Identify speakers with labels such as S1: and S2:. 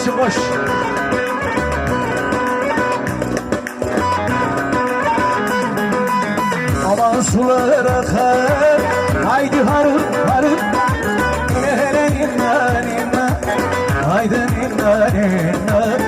S1: kardeşim boş. Aman sular akar, haydi harun harun. Hele ninna ninna, haydi ninna ninna.